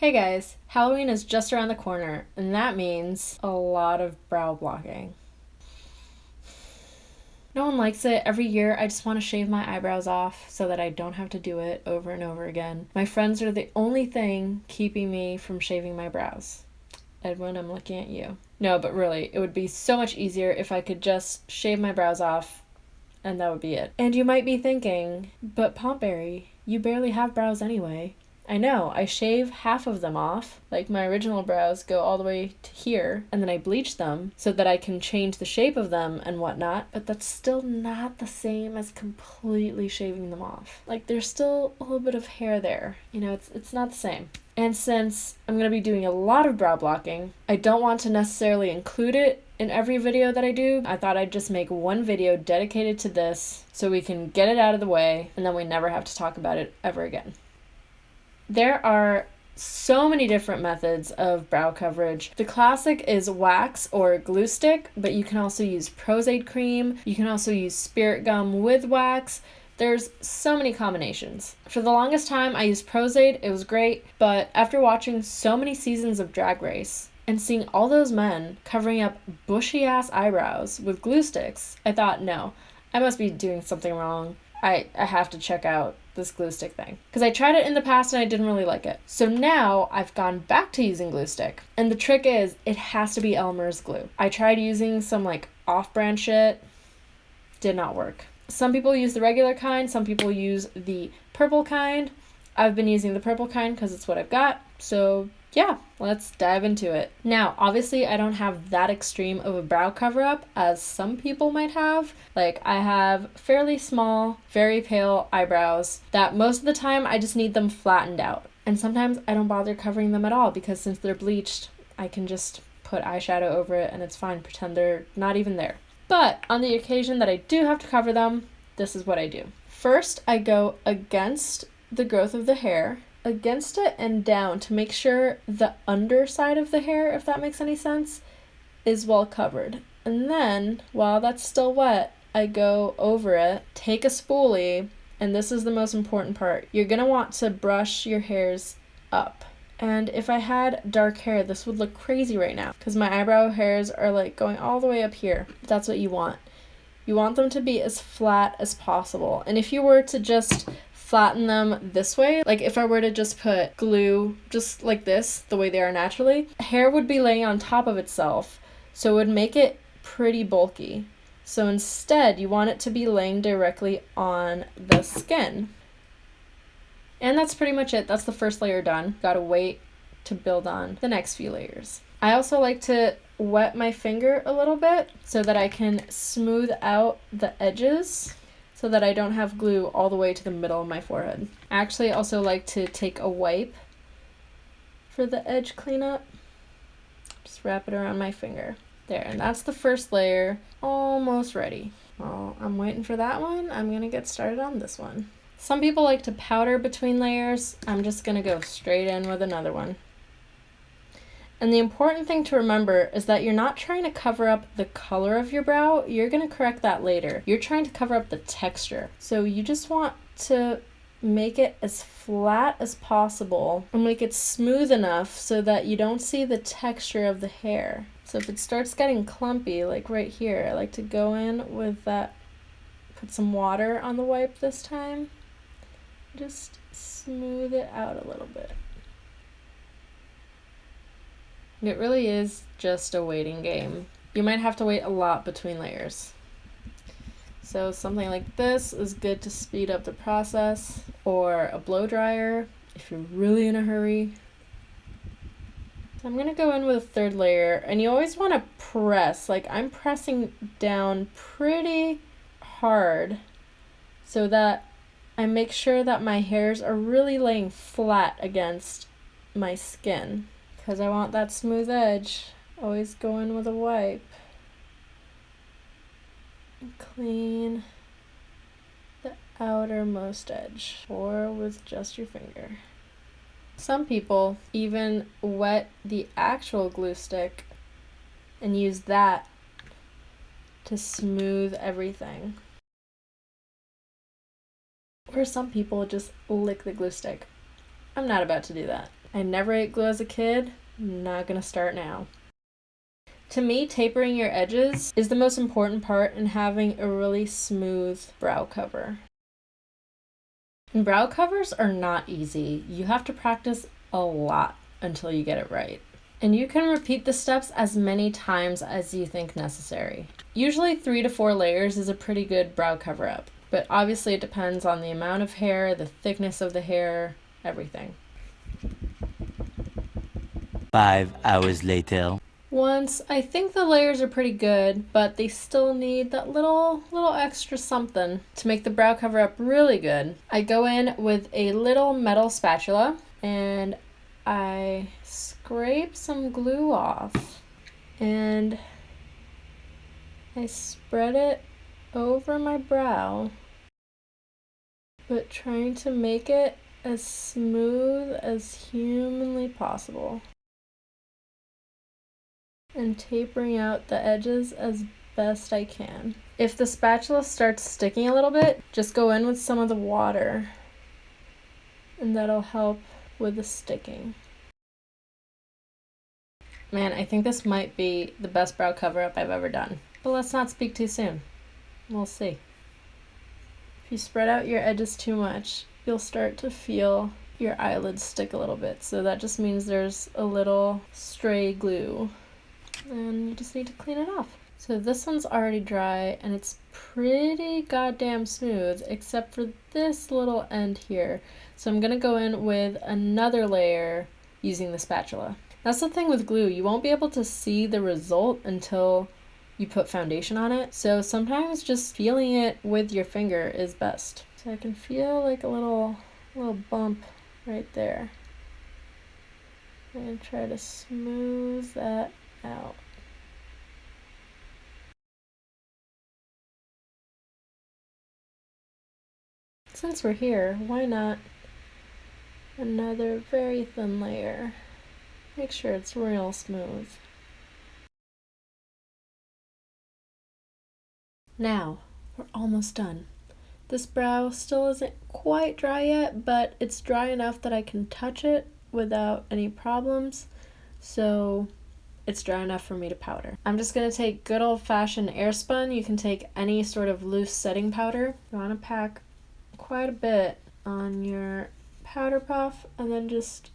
Hey guys, Halloween is just around the corner, and that means a lot of brow blocking. No one likes it. Every year, I just want to shave my eyebrows off so that I don't have to do it over and over again. My friends are the only thing keeping me from shaving my brows. Edwin, I'm looking at you. No, but really, it would be so much easier if I could just shave my brows off, and that would be it. And you might be thinking, but Pompberry, you barely have brows anyway. I know, I shave half of them off, like my original brows go all the way to here, and then I bleach them so that I can change the shape of them and whatnot, but that's still not the same as completely shaving them off. Like, there's still a little bit of hair there. It's not the same. And since I'm going to be doing a lot of brow blocking, I don't want to necessarily include it in every video that I do. I thought I'd just make one video dedicated to this so we can get it out of the way and then we never have to talk about it ever again. There are so many different methods of brow coverage. The classic is wax or glue stick, but you can also use Pros-Aide cream. You can also use spirit gum with wax. There's so many combinations. For the longest time, I used Pros-Aide. It was great, but after watching so many seasons of Drag Race and seeing all those men covering up bushy-ass eyebrows with glue sticks, I thought, no, I must be doing something wrong. I have to check out this glue stick thing. Because I tried it in the past and I didn't really like it. So now I've gone back to using glue stick. And the trick is, it has to be Elmer's glue. I tried using some off-brand shit. Did not work. Some people use the regular kind. Some people use the purple kind. I've been using the purple kind because it's what I've got. So yeah, let's dive into it. Now, obviously, I don't have that extreme of a brow cover-up as some people might have. I have fairly small, very pale eyebrows that most of the time I just need them flattened out. And sometimes I don't bother covering them at all because since they're bleached, I can just put eyeshadow over it and it's fine, pretend they're not even there. But on the occasion that I do have to cover them, this is what I do. First, I go against the growth of the hair, against it and down to make sure the underside of the hair, if that makes any sense, is well covered. And then, while that's still wet, I go over it, take a spoolie, and this is the most important part. You're going to want to brush your hairs up. And if I had dark hair, this would look crazy right now because my eyebrow hairs are going all the way up here. That's what you want. You want them to be as flat as possible. And if you were to just flatten them this way, if I were to just put glue just like this, the way they are naturally, hair would be laying on top of itself, so it would make it pretty bulky. So instead, you want it to be laying directly on the skin. And that's pretty much it. That's the first layer done. Gotta wait to build on the next few layers. I also like to wet my finger a little bit so that I can smooth out the edges so that I don't have glue all the way to the middle of my forehead. I actually also like to take a wipe for the edge cleanup. Just wrap it around my finger. There, and that's the first layer, almost ready. Well, I'm waiting for that one. I'm gonna get started on this one. Some people like to powder between layers. I'm just gonna go straight in with another one. And the important thing to remember is that you're not trying to cover up the color of your brow. You're going to correct that later. You're trying to cover up the texture. So you just want to make it as flat as possible and make it smooth enough so that you don't see the texture of the hair. So if it starts getting clumpy, like right here, I like to go in with that, put some water on the wipe this time. Just smooth it out a little bit. It really is just a waiting game. You might have to wait a lot between layers. So something like this is good to speed up the process, or a blow dryer if you're really in a hurry. So I'm gonna go in with a third layer, and you always want to press. I'm pressing down pretty hard so that I make sure that my hairs are really laying flat against my skin. Because I want that smooth edge. Always go in with a wipe. And clean the outermost edge, or with just your finger. Some people even wet the actual glue stick and use that to smooth everything. Or some people just lick the glue stick. I'm not about to do that. I never ate glue as a kid. I'm not gonna start now. To me, tapering your edges is the most important part in having a really smooth brow cover. And brow covers are not easy. You have to practice a lot until you get it right. And you can repeat the steps as many times as you think necessary. Usually 3 to 4 layers is a pretty good brow cover up, but obviously it depends on the amount of hair, the thickness of the hair, everything. 5 hours later. Once I think the layers are pretty good, but they still need that little extra something to make the brow cover up really good. I go in with a little metal spatula and I scrape some glue off and I spread it over my brow, but trying to make it as smooth as humanly possible and tapering out the edges as best I can. If the spatula starts sticking a little bit, just go in with some of the water and that'll help with the sticking. Man, I think this might be the best brow cover up I've ever done. But let's not speak too soon. We'll see. If you spread out your edges too much, you'll start to feel your eyelids stick a little bit. So that just means there's a little stray glue and you just need to clean it off. So this one's already dry and it's pretty goddamn smooth except for this little end here. So I'm gonna go in with another layer using the spatula. That's the thing with glue, you won't be able to see the result until you put foundation on it. So sometimes just feeling it with your finger is best. So I can feel like a little bump right there. I'm gonna try to smooth that out. Since we're here, why not another very thin layer? Make sure it's real smooth. Now, we're almost done. This brow still isn't quite dry yet, but it's dry enough that I can touch it without any problems. So it's dry enough for me to powder. I'm just going to take good old-fashioned airspun. You can take any sort of loose setting powder. You want to pack quite a bit on your powder puff and then just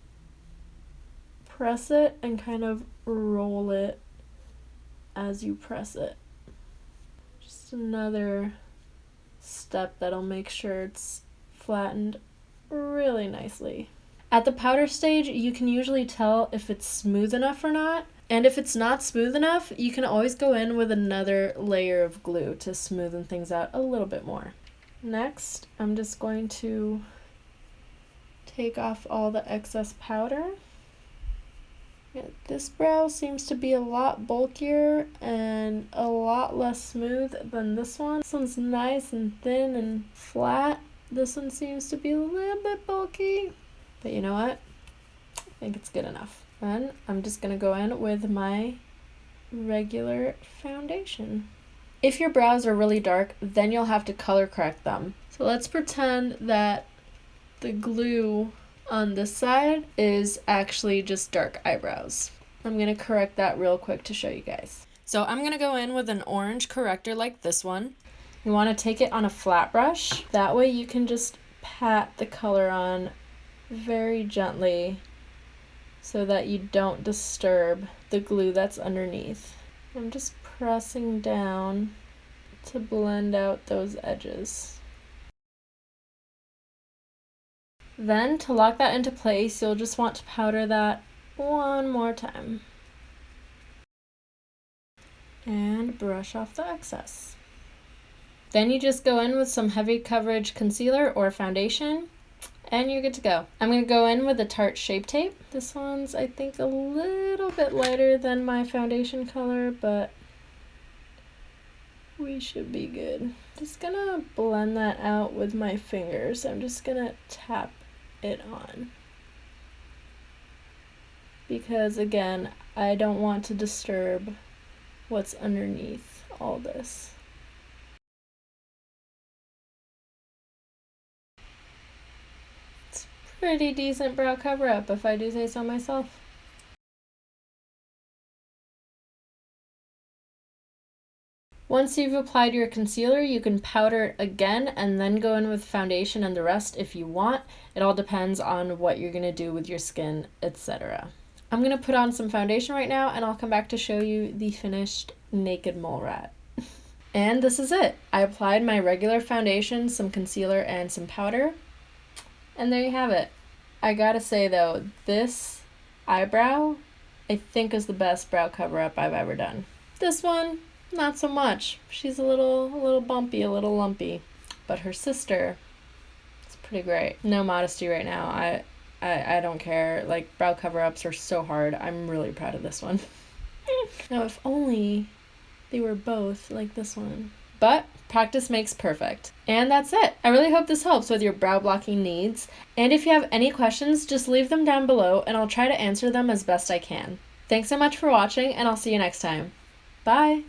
press it and kind of roll it as you press it. Just another step that'll make sure it's flattened really nicely. At the powder stage, you can usually tell if it's smooth enough or not. And if it's not smooth enough, you can always go in with another layer of glue to smoothen things out a little bit more. Next, I'm just going to take off all the excess powder. Yeah, this brow seems to be a lot bulkier and a lot less smooth than this one. This one's nice and thin and flat. This one seems to be a little bit bulky, but you know what? I think it's good enough. Then I'm just gonna go in with my regular foundation. If your brows are really dark, then you'll have to color correct them. So let's pretend that the glue on this side is actually just dark eyebrows. I'm gonna correct that real quick to show you guys. So I'm gonna go in with an orange corrector like this one. You wanna take it on a flat brush. That way you can just pat the color on very gently so that you don't disturb the glue that's underneath. I'm just pressing down to blend out those edges. Then to lock that into place, you'll just want to powder that one more time. And brush off the excess. Then you just go in with some heavy coverage concealer or foundation and you're good to go. I'm going to go in with a Tarte Shape Tape. This one's, I think, a little bit lighter than my foundation color, but we should be good. Just gonna blend that out with my fingers. I'm just gonna tap it on. Because again, I don't want to disturb what's underneath all this. It's Pretty decent brow cover-up, if I do say so myself. Once you've applied your concealer, you can powder it again and then go in with foundation and the rest if you want. It all depends on what you're going to do with your skin, etc. I'm going to put on some foundation right now and I'll come back to show you the finished naked mole rat. And this is it. I applied my regular foundation, some concealer, and some powder. And there you have it. I gotta say though, this eyebrow I think is the best brow cover-up I've ever done. This one, not so much. She's a little bumpy, a little lumpy. But her sister, it's pretty great. No modesty right now. I don't care. Like, brow cover-ups are so hard. I'm really proud of this one. Now, if only they were both like this one. But practice makes perfect. And that's it. I really hope this helps with your brow blocking needs. And if you have any questions, just leave them down below and I'll try to answer them as best I can. Thanks so much for watching and I'll see you next time. Bye!